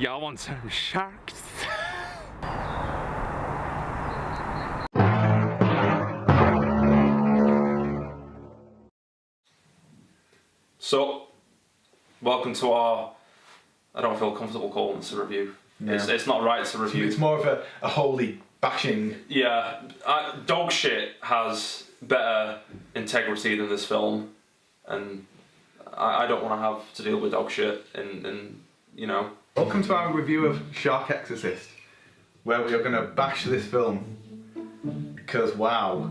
Y'all want some sharks? So, welcome to our, I don't feel comfortable calling this a review. No. It's not right, it's a review. It's more of a holy bashing. Yeah, dog shit has better integrity than this film, and I don't want to have to deal with dog shit and you know. Welcome to our review of Shark Exorcist, where we are going to bash this film, because wow.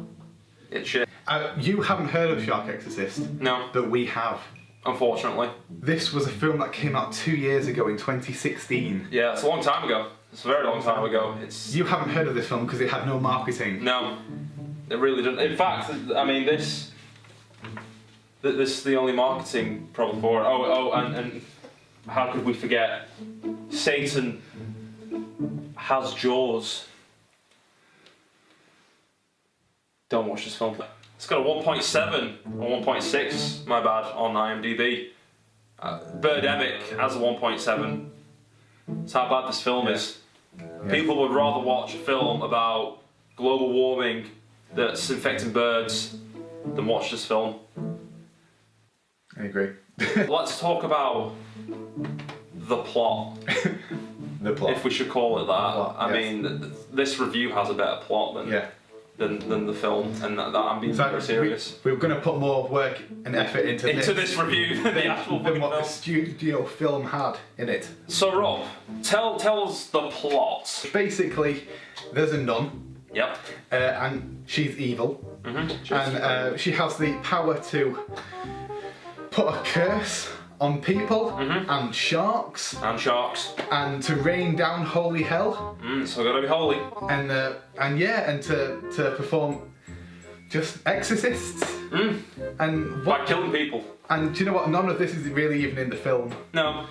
It's shit. You haven't heard of Shark Exorcist? No. But we have. Unfortunately. This was a film that came out 2 years ago in 2016. Yeah, it's a long time ago. It's a very long time ago. You haven't heard of this film because it had no marketing. No, it really didn't. In fact, I mean, this is the only marketing problem for it. Oh, and how could we forget? Satan has jaws. Don't watch this film. It's got a 1.7 or 1.6, my bad, on IMDb. Birdemic has a 1.7. That's how bad this film is. Yeah. People would rather watch a film about global warming that's infecting birds than watch this film. I agree. Let's talk about the plot. The plot. If we should call it that. Plot, I mean, this review has a better plot than the film, and that I'm being very serious. We're going to put more work and effort into this review than the actual than what film. The studio film had in it. So Rob, tell us the plot. Basically, there's a nun. Yep. And she's evil. Mm-hmm. And she has the power to put a curse on people and sharks. And to rain down holy hell. So gotta be holy. And to perform just exorcists. And by killing people. And do you know what? None of this is really even in the film. No.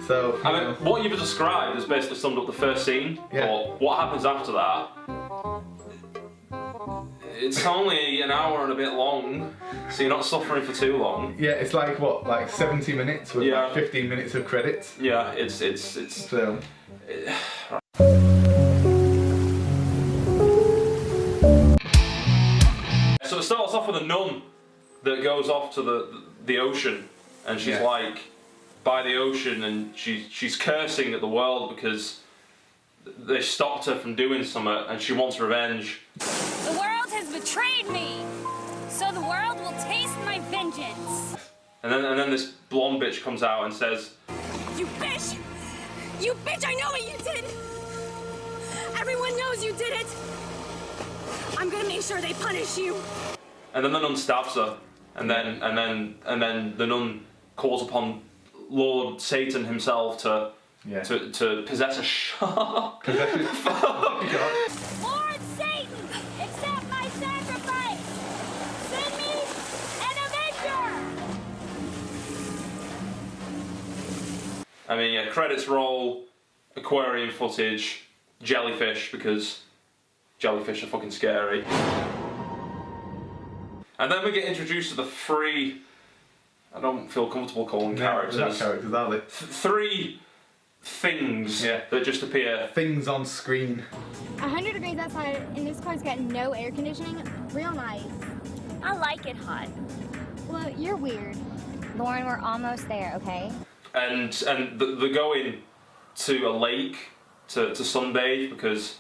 So I mean, what you've described has basically summed up the first scene. Yeah. But what happens after that? It's only an hour and a bit long, so you're not suffering for too long. Yeah, it's like what, like 70 minutes with like 15 minutes of credits. Yeah, it's. So. So it starts off with a nun that goes off to the ocean, and she's like by the ocean, and she's cursing at the world because they stopped her from doing something, and she wants revenge. The world has betrayed me, so the world will taste my vengeance. And then this blonde bitch comes out and says, "You bitch! You bitch! I know what you did. Everyone knows you did it. I'm gonna make sure they punish you." And then the nun stabs her, and then the nun calls upon Lord Satan himself to possess a shark. Lord Satan, accept my sacrifice. Send me an avenger. I mean, yeah, credits roll, aquarium footage, jellyfish, because jellyfish are fucking scary. And then we get introduced to the three, I don't feel comfortable calling characters. They're not characters, are they? Three things that just appear. Things on screen. 100 degrees outside, and this car's got no air conditioning. Real nice. I like it hot. Well, you're weird. Lauren, we're almost there, okay? And they're going to a lake to sunbathe because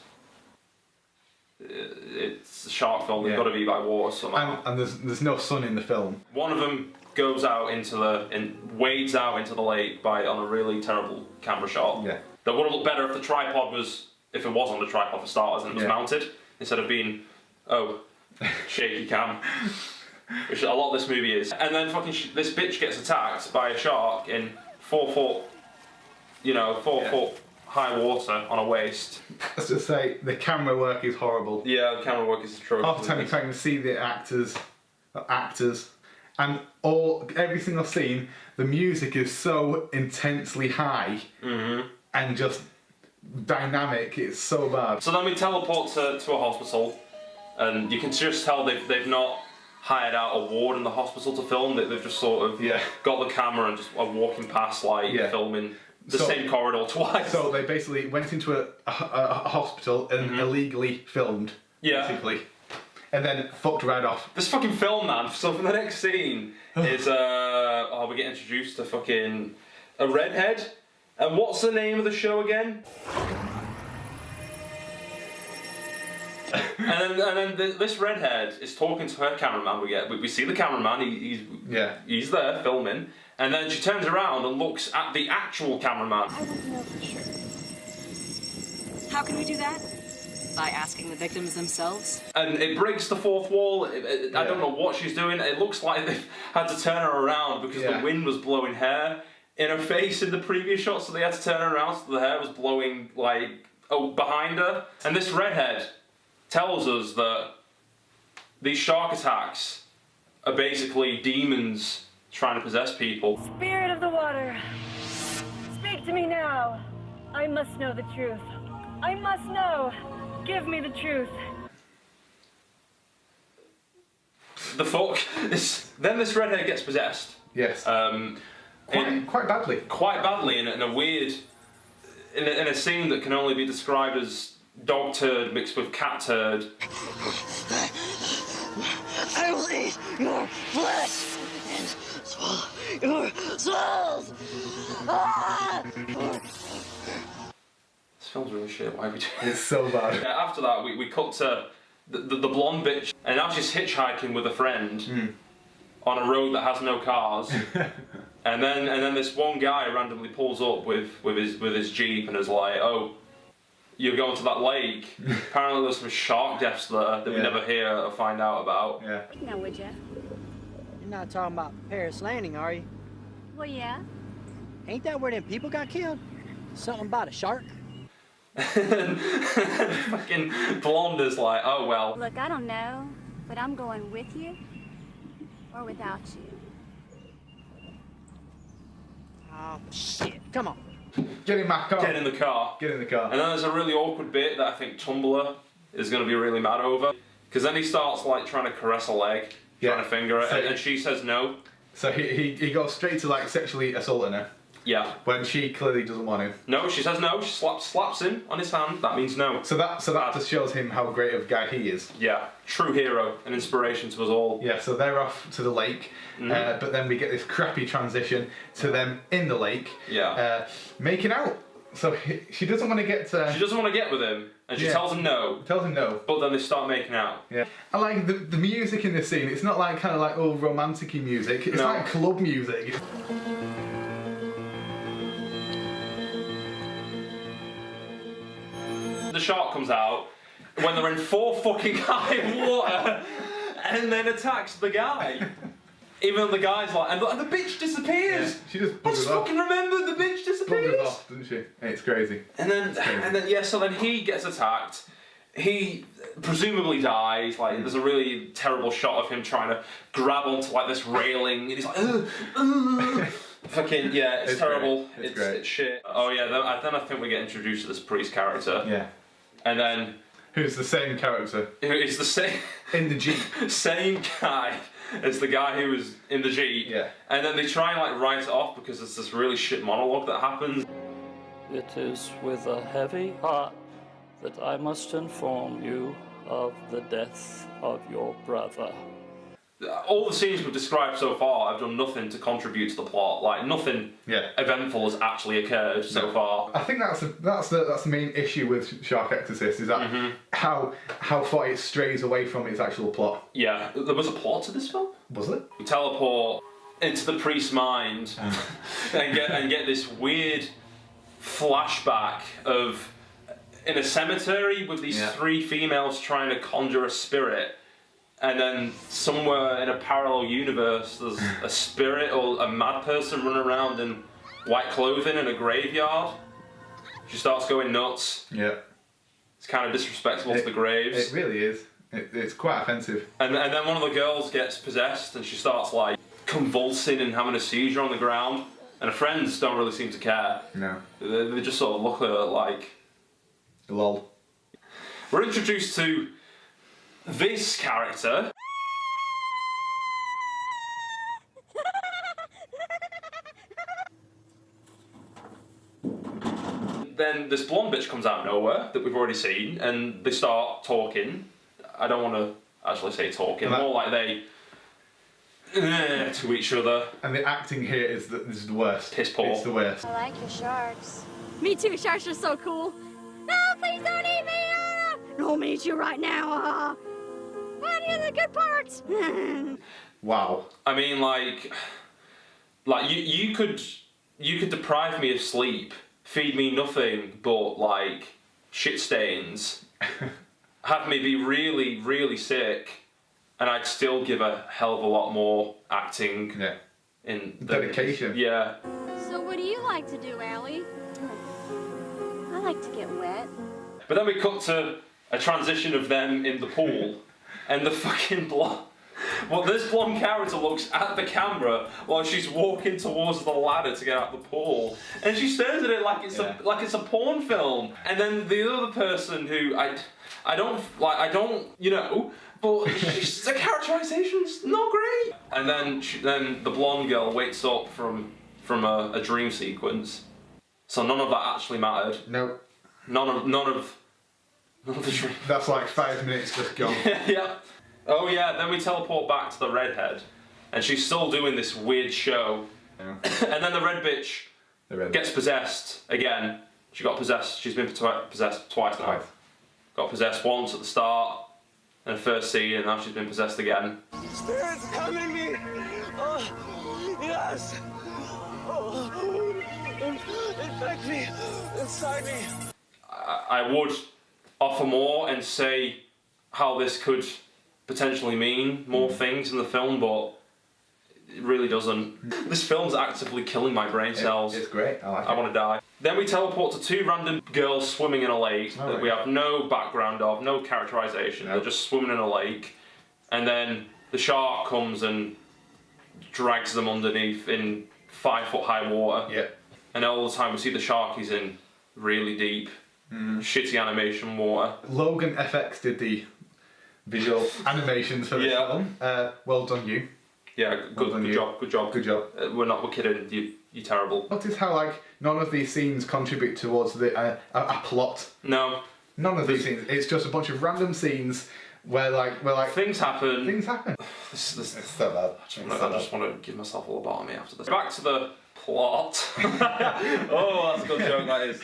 it's a shark film. They've got to be by water somehow. And there's no sun in the film. One of them goes out wades out into the lake on a really terrible camera shot. Yeah. That would have looked better if the tripod was on the tripod for starters and it was mounted instead of being shaky cam, which a lot of this movie is. And then fucking this bitch gets attacked by a shark in 4 foot high water on a waist. Let's just say the camera work is horrible. Yeah, the camera work is atrocious. Half the time you're trying to see the actors, and every single scene, the music is so intensely high and just dynamic. It's so bad. So then we teleport to a hospital, and you can just tell they've not hired out a ward in the hospital to film. They've just sort of got the camera and just are walking past filming the same corridor twice. So they basically went into a hospital and illegally filmed, basically, and then fucked right off. This fucking film, man. So for the next scene is we get introduced to fucking a redhead. And what's the name of the show again? and then this redhead is talking to her cameraman. We see the cameraman. He's there filming. And then she turns around and looks at the actual cameraman. I want to know for sure. How can we do that? By asking the victims themselves. And it breaks the fourth wall. I don't know what she's doing. It looks like they've had to turn her around because the wind was blowing hair in her face in the previous shot, so they had to turn her around so the hair was blowing behind her. And this redhead tells us that these shark attacks are basically demons trying to possess people. Spirit of the water, speak to me now. I must know the truth. I must know. Give me the truth. The fuck? Then this redhead gets possessed. Yes. Quite badly. Quite badly in a weird... In a scene that can only be described as dog turd mixed with cat turd. I will eat your flesh and swallow your souls. This film's really shit. Why are we doing It's so bad. After that, we cut to the blonde bitch, and now she's hitchhiking with a friend on a road that has no cars. and then this one guy randomly pulls up with his Jeep and is like, "Oh, you're going to that lake." Apparently there's some shark deaths there that we never hear or find out about. Yeah. Now, would you? You're not talking about Paris Landing, are you? Well, yeah. Ain't that where them people got killed? Something about a shark? Fucking blonde is like, "Oh well." Look, I don't know, but I'm going with you or without you. Oh, shit. Come on. Get in my car. Get in the car. Get in the car. And then there's a really awkward bit that I think Tumblr is going to be really mad over. Because then he starts like trying to caress a leg, trying to finger it, and she says no. So he goes straight to like sexually assaulting her. Yeah. When she clearly doesn't want him. No, she says no. She slaps him on his hand. That means no. So that just shows him how great of a guy he is. Yeah. True hero, an inspiration to us all. Yeah. So they're off to the lake, but then we get this crappy transition to them in the lake. Yeah. Making out. So she doesn't want to get. She doesn't want to get with him, and she tells him no. Tells him no. But then they start making out. Yeah. I like the music in this scene. It's not like kind of like romantic-y music. It's like club music. The shark comes out when they're in 4 fucking high water and then attacks the guy. Even though the guy's like, and the bitch disappears. Yeah, she just I just fucking remembered the bitch disappears. buggers off, doesn't she? It's crazy. And then so then he gets attacked. He presumably dies. Like there's a really terrible shot of him trying to grab onto like this railing, and he's like, fucking it's terrible. Great. It's great. It's shit. Oh yeah. Then I think we get introduced to this priest character. Yeah. And then who's the same character? Who is the same in the Jeep? Same guy as the guy who was in the Jeep. Yeah. And then they try and like write it off because there's this really shit monologue that happens. It is with a heavy heart that I must inform you of the death of your brother. All the scenes we've described so far have done nothing to contribute to the plot. Like nothing eventful has actually occurred so far. I think that's the main issue with Shark Exorcist is that how far it strays away from its actual plot. Yeah, there was a plot to this film. Was it? We teleport into the priest's mind and get this weird flashback of in a cemetery with these 3 females trying to conjure a spirit. And then somewhere in a parallel universe, there's a spirit or a mad person running around in white clothing in a graveyard. She starts going nuts. Yeah. It's kind of disrespectful to the graves. It really is. It's quite offensive. And then one of the girls gets possessed and she starts like convulsing and having a seizure on the ground. And her friends don't really seem to care. No. They just sort of look at her like... Lol. We're introduced to this character. then this blonde bitch comes out of nowhere that we've already seen, and they start talking. I don't want to actually say talking, more like they to each other. And the acting here is the worst. Piss poor. It's the worst. I like your sharks. Me too, sharks are so cool. No, please don't eat me! No, I'm gonna eat you right now. What are the good parts? Wow. I mean, like you could deprive me of sleep, feed me nothing but like shit stains, have me be really, really sick, and I'd still give a hell of a lot more acting. Yeah. In Dedication. Yeah. So what do you like to do, Allie? I like to get wet. But then we cut to a transition of them in the pool, and the fucking blonde. Well, this blonde character looks at the camera while she's walking towards the ladder to get out the pool, and she stares at it like it's a porn film. And then the other person who I don't you know, but the characterization's not great. And then the blonde girl wakes up from a dream sequence, so none of that actually mattered. No. None of the dream. That's like 5 minutes just gone. Yeah. Oh yeah, then we teleport back to the redhead, and she's still doing this weird show. Yeah. And then the red bitch gets possessed again. She got possessed. She's been possessed twice now. Got possessed once at the start, in the first scene, and now she's been possessed again. Spirits come in me. Oh, yes. Oh, infect me inside me. I would offer more and say how this could potentially mean more things in the film, but it really doesn't. This film's actively killing my brain cells. It's great. I want to die. Then we teleport to two random girls swimming in a lake that we have no background of, no characterization. They're just swimming in a lake, and then the shark comes and drags them underneath in 5 foot high water. Yeah. And all the time we see the shark is in really deep, shitty animation water. Logan FX did the visual animations for this film. Well done, you. Yeah, good job. Good job. We're kidding. You're terrible. Notice how like none of these scenes contribute towards the a plot. No. None of these scenes. It's just a bunch of random scenes where things happen. Things happen. This It's so bad. I just want to give myself a lobotomy after this. Back to the plot. Oh, that's a good joke. That is.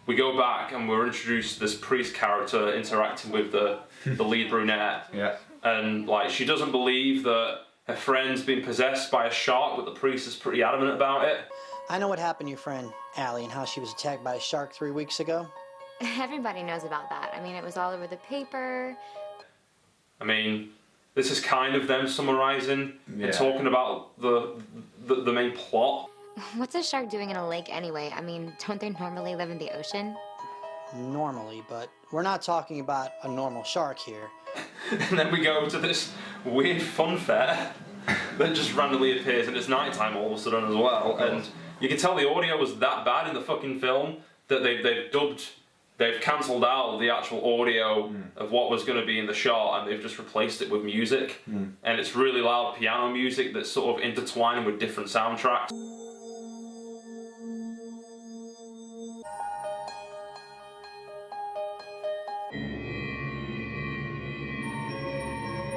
We go back and we're introduced to this priest character interacting with the lead brunette. Yeah. And like she doesn't believe that her friend's been possessed by a shark, but the priest is pretty adamant about it. I know what happened to your friend, Allie, and how she was attacked by a shark 3 weeks ago. Everybody knows about that. I mean, it was all over the paper. I mean, this is kind of them summarising and talking about the main plot. What's a shark doing in a lake anyway? I mean, don't they normally live in the ocean? Normally, but we're not talking about a normal shark here. And then we go to this weird fun fair that just randomly appears, and it's nighttime all of a sudden as well. And you can tell the audio was that bad in the fucking film that they've cancelled out the actual audio of what was going to be in the shot, and they've just replaced it with music. And it's really loud piano music that's sort of intertwining with different soundtracks.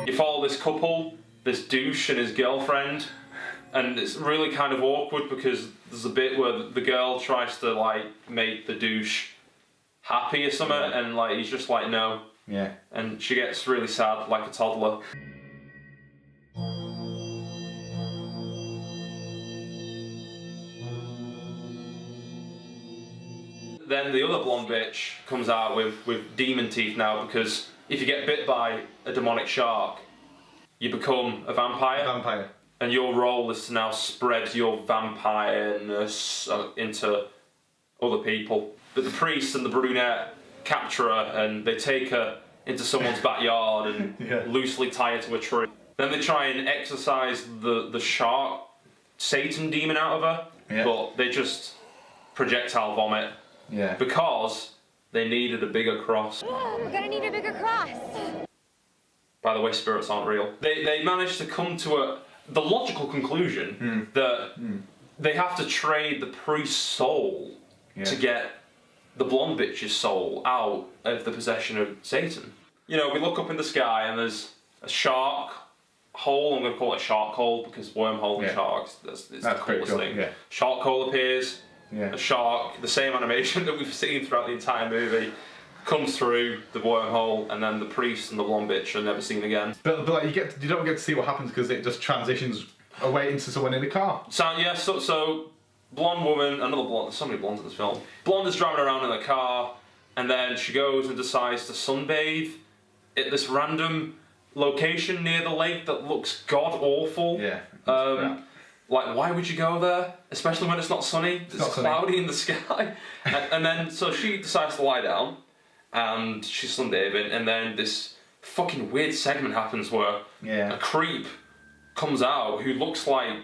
You follow this couple, this douche and his girlfriend, and it's really kind of awkward because there's a bit where the girl tries to like make the douche happy or something, and like he's just like no. Yeah. And she gets really sad like a toddler. Then the other blonde bitch comes out with demon teeth now, because if you get bit by a demonic shark, you become a vampire. Vampire. And your role is to now spread your vampireness into other people. But the priest and the brunette capture her and they take her into someone's backyard and loosely tie her to a tree. Then they try and exorcise the shark Satan demon out of her, but they just projectile vomit. Yeah. Because they needed a bigger cross. We're gonna need a bigger cross. By the way, spirits aren't real. They managed to come to the logical conclusion that they have to trade the priest's soul to get the blonde bitch's soul out of the possession of Satan. You know, we look up in the sky and there's a shark hole. I'm going to call it a shark hole because wormhole and sharks, that's the coolest thing. Yeah. Shark hole appears, a shark, the same animation that we've seen throughout the entire movie, comes through the wormhole, and then the priest and the blonde bitch are never seen again. But like you don't get to see what happens because it just transitions away into someone in the car. So blonde woman, another blonde, there's so many blondes in this film. Blonde is driving around in the car, and then she goes and decides to sunbathe at this random location near the lake that looks god awful. Yeah. Like, why would you go there? Especially when it's not sunny. It's cloudy in the sky. and then, so she decides to lie down, and she's sunbathing, and then this fucking weird segment happens where a creep comes out who looks like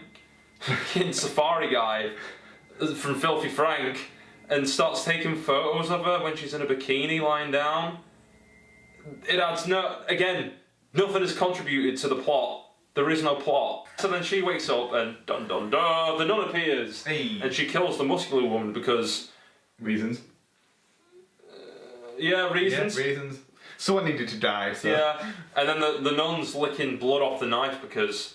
fucking Safari guy from Filthy Frank and starts taking photos of her when she's in a bikini lying down. It adds nothing is contributed to the plot. There is no plot. So then she wakes up and dun dun dun, the nun appears and she kills the muscular woman because... Reasons. Reasons. Yeah, reasons. Someone needed to die, so... Yeah, and then the nun's licking blood off the knife because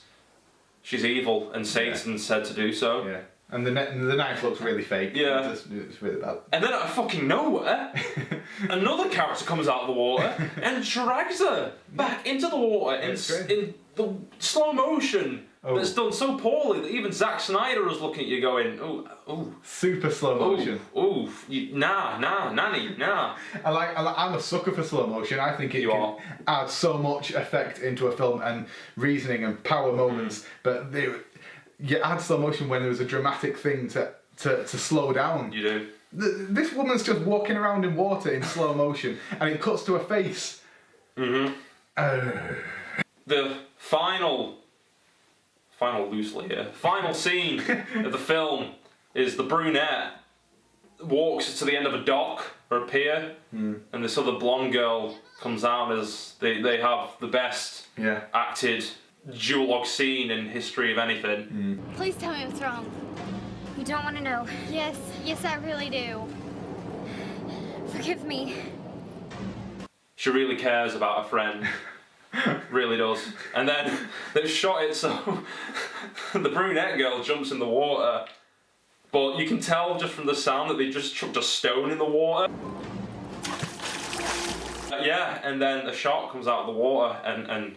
she's evil and Satan said to do so. Yeah. And the knife looks really fake. Yeah. It's really bad. And then out of fucking nowhere, another character comes out of the water and drags her back into the water in the slow motion that's done so poorly that even Zack Snyder was looking at you going, ooh. Super slow motion. Nanny. I'm a sucker for slow motion. I think it can add so much effect into a film and reasoning and power moments, but you add slow motion when there's a dramatic thing to slow down. You do. This woman's just walking around in water in slow motion, and it cuts to her face. The final scene of the film is the brunette walks to the end of a dock or a pier, and this other blonde girl comes out as they have the best acted duologue scene in history of anything. Please tell me what's wrong. You don't want to know. Yes, I really do. Forgive me. She really cares about her friend. Really does. And then they've shot it so the brunette girl jumps in the water, but you can tell just from the sound that they just chucked a stone in the water. And then a shark comes out of the water and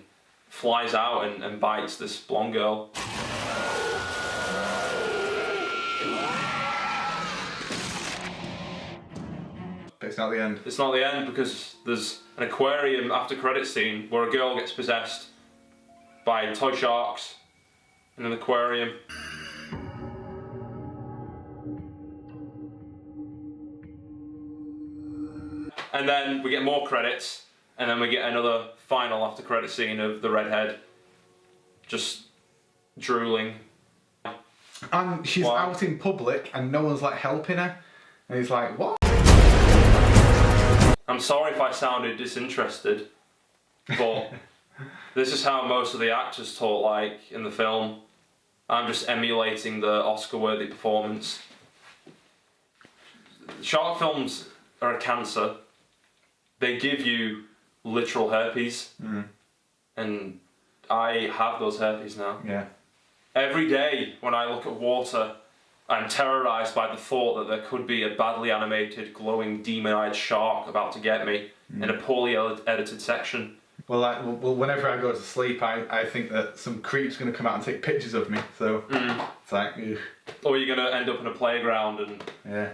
flies out and bites this blonde girl. But it's not the end. It's not the end because there's an aquarium after credit scene where a girl gets possessed by toy sharks in an aquarium. And then we get more credits, and then we get another final after credit scene of the redhead just drooling. And she's out in public and no one's like helping her. And he's like, what? I'm sorry if I sounded disinterested, but this is how most of the actors talk like in the film. I'm just emulating the Oscar-worthy performance. Shark films are a cancer. They give you literal herpes, and I have those herpes now. Yeah. Every day when I look at water, I'm terrorised by the thought that there could be a badly animated, glowing, demon-eyed shark about to get me in a poorly edited section. Well, whenever I go to sleep, I think that some creep's going to come out and take pictures of me. So it's like, ugh. Or you're going to end up in a playground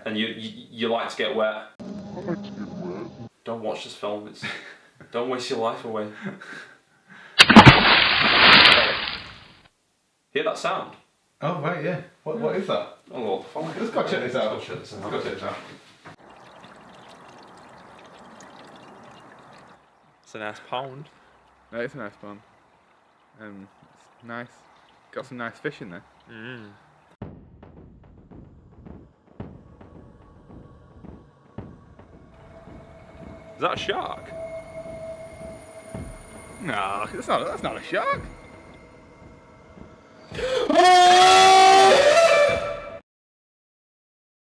and you like to get wet. Don't watch this film. Don't waste your life away. Hear that sound? Oh right, yeah. What is that? Oh, let's go check this out. Let's go check this out. It's a nice pond. No, it's a nice pond. It's nice. Got some nice fish in there. Is that a shark? No, that's not a shark.